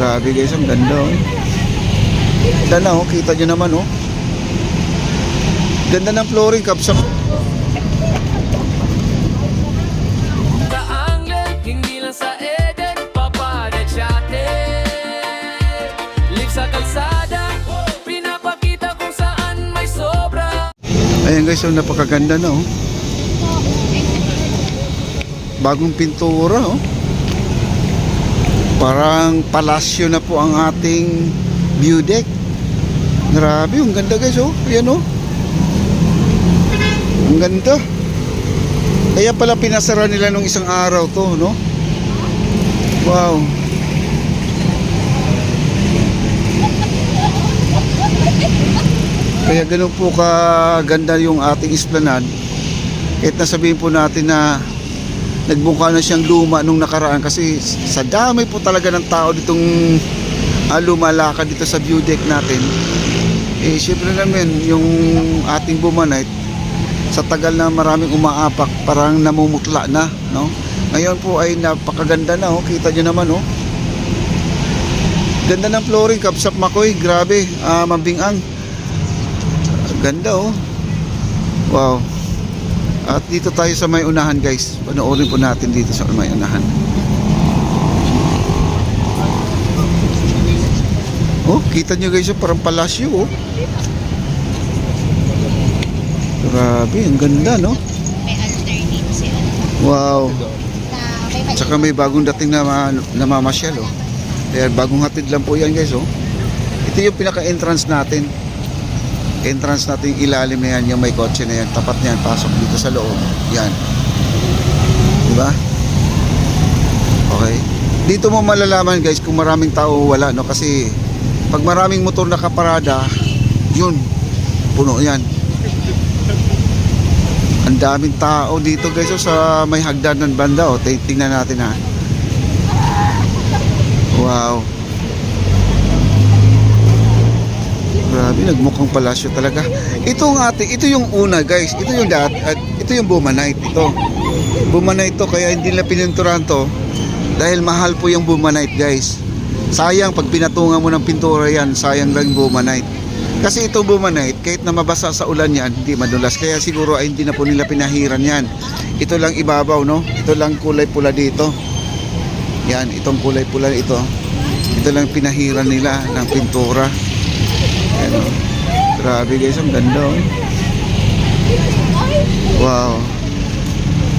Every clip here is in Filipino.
Grabe guys, ang ganda oh. Ganda oh, kita nyo naman oh. Ganda ng flooring kapsa. Hindi lang sa Eden, papadet sa atin. Live sa kalsada, pinapakita kung saan may sobra. Ayan guys, oh, napakaganda na oh. Bagong pintura oh. Parang palasyo na po ang ating view deck. Grabe, ang ganda guys oh. Ayan oh. Ang ganda. Kaya pala pinasara nila nung isang araw to, no? Wow. Kaya ganun po kaganda yung ating esplanade. Kahit nasabihin po natin na nagbungka na siyang luma nung nakaraan kasi sa dami po talaga ng tao ditong lumalakad dito sa view deck natin. Eh syempre naman yung ating Bumanite sa tagal na maraming umaapak parang namumutla na, no? Ngayon po ay napakaganda na oh. Kita nyo naman oh. Ganda ng flooring, kapsap makoy. Grabe, mambingang. Ganda oh. Wow. At dito tayo sa may unahan guys. Panoorin po natin dito sa may unahan. Oh, kita nyo guys, parang palasyo oh. Grabe, ang ganda no? May alternate siya. Wow. Tsaka may bagong dating na namamasyal oh. Kaya bagong hatid lang po yan guys oh. Ito yung pinaka-entrance natin. Entrance natin yung ilalim na yan, yung may kotse na yan. Tapat na yan, pasok dito sa loob. Yan. Diba? Okay. Dito mo malalaman guys kung maraming tao wala no. Kasi pag maraming motor nakaparada, yun, puno yan. Ang daming tao dito guys oh, sa may hagdanan banda oh. Tingnan natin ha. Wow. Grabe, nagmukhang palasyo talaga. Ito yung una guys. Ito yung ito yung Bumanite ito. Bumanite to, kaya hindi na pininturahan to dahil mahal po yung Bumanite guys. Sayang pag pinatungan mo ng pintura yan, sayang lang Bumanite. Kasi ito Bumanite, kahit na mabasa sa ulan yan, hindi madulas. Kaya siguro ay hindi na po nila pinahiran yan. Ito lang ibabaw, no? Ito lang kulay pula dito. Yan, itong kulay pula ito. Ito lang pinahiran nila ng pintura. Yan, oh. Grabe guys, ang ganda oh. Wow.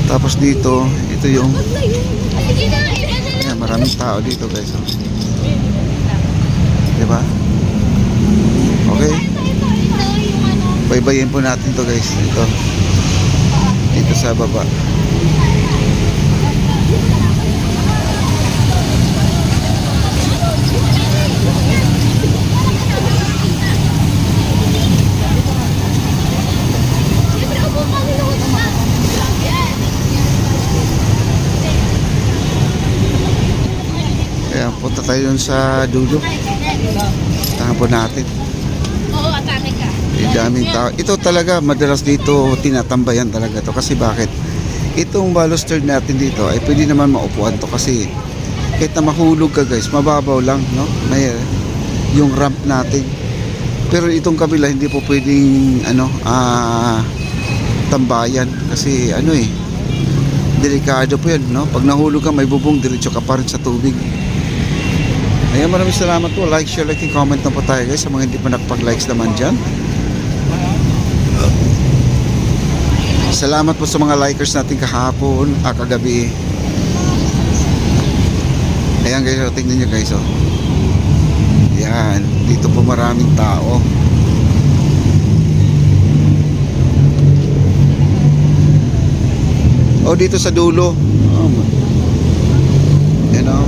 Tapos dito, ito yung yan, maraming tao dito guys oh. Diba? Okay. Baybayin po natin to guys. Dito sa baba. Kaya punta tayo sa dulo. Tahan po natin. Oo, atake ka. Daming tao. Ito talaga madalas dito tinatambayan talaga to. Kasi bakit? Itong baluster natin dito ay pwede naman maupuan to kasi kahit na mahulog ka guys, mababaw lang, no? May yung ramp natin. Pero itong kabila hindi po pwedeng tambayan kasi delikado po yan, no? Pag nahulog ka may bubong, diretso ka pa rin sa tubig. Ayan, maraming salamat po. Like, share, like, and comment na po tayo guys sa mga hindi pa nakapag-likes naman dyan. Salamat po sa mga likers natin kahapon, kagabi. Ayan guys, tingnan nyo guys oh. Ayan, dito po maraming tao. Oh, dito sa dulo. Ayan oh.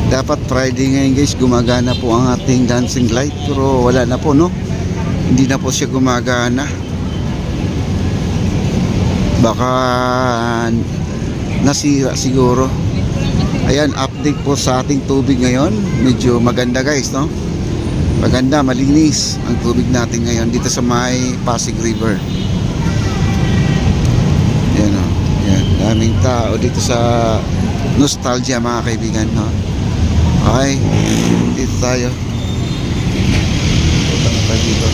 Dapat Friday ngayon guys, gumagana po ang ating dancing light, pero wala na po, no? Hindi na po siya gumagana. Baka nasira siguro. Ayan, update po sa ating tubig ngayon. Medyo maganda guys, no? Maganda, malinis ang tubig natin ngayon dito sa may Pasig River. Yan o. Yan. Daming tao dito sa Nostalgia mga kaibigan. No? Okay. Dito tayo. Punta na tayo dito.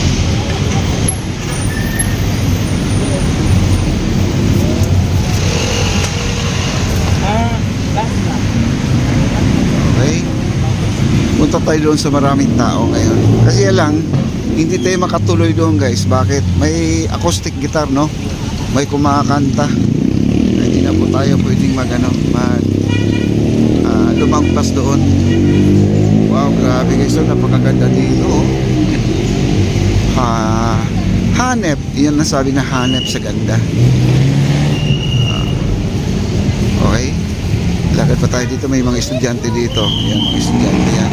Okay. Punta tayo doon sa maraming tao ngayon. Kasi lang, hindi tayo makatuloy doon guys. Bakit? May acoustic guitar, no? May kumakanta. Hindi na po tayo pwedeng lumangpas doon. Wow, grabe guys. So, napakaganda dito. Oh. Hanep. Iyan na sabi na hanep sa ganda. Okay. Lakad pa tayo dito. May mga estudyante dito. Yan, mga estudyante yan.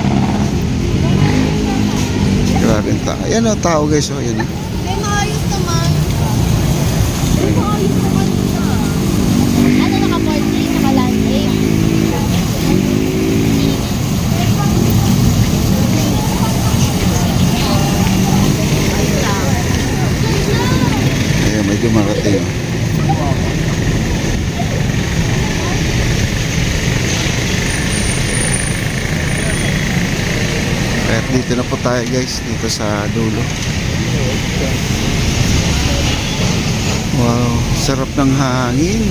Grabe ang tao. Ayan o, tao guys. O, yan o. May maayos naman. May maayos naman siya. Ano, naka-portrait, naka-landscape. Ayan, may dumarating. Kaya dito na po tayo guys, dito sa dulo. Wow, sarap ng hangin.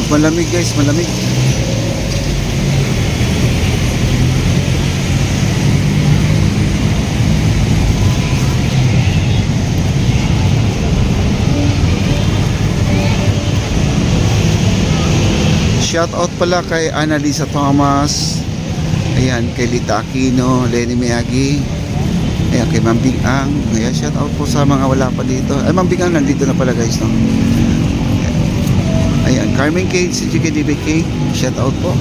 Malamig guys, malamig. Shout out pala kay Annalisa Thomas. Ayan, kay Lita Aquino, Lenny Miyagi. Ayan, kay Ma'am Bing Ang. Ayan, shout out po sa mga wala pa dito. Ay, Ma'am Bing Ang nandito na pala guys, no? Ayan, Carmen Kate, si GKDBK. Shout out po.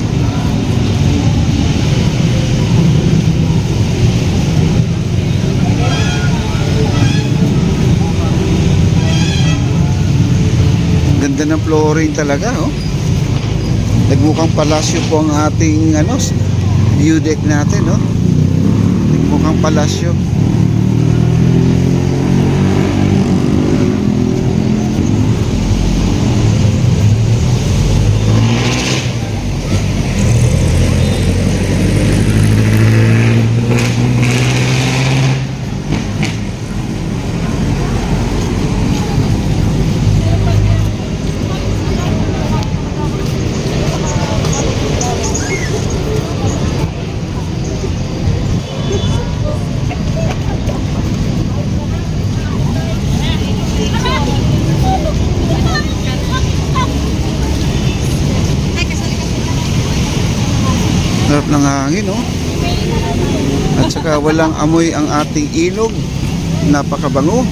Ganda ng flooring talaga, oh. Nagmukhang palasyo po ang ating view deck natin, no? Nagmukhang palasyo. Sarap ng hangin, no? At saka walang amoy ang ating ilog. Napakabango.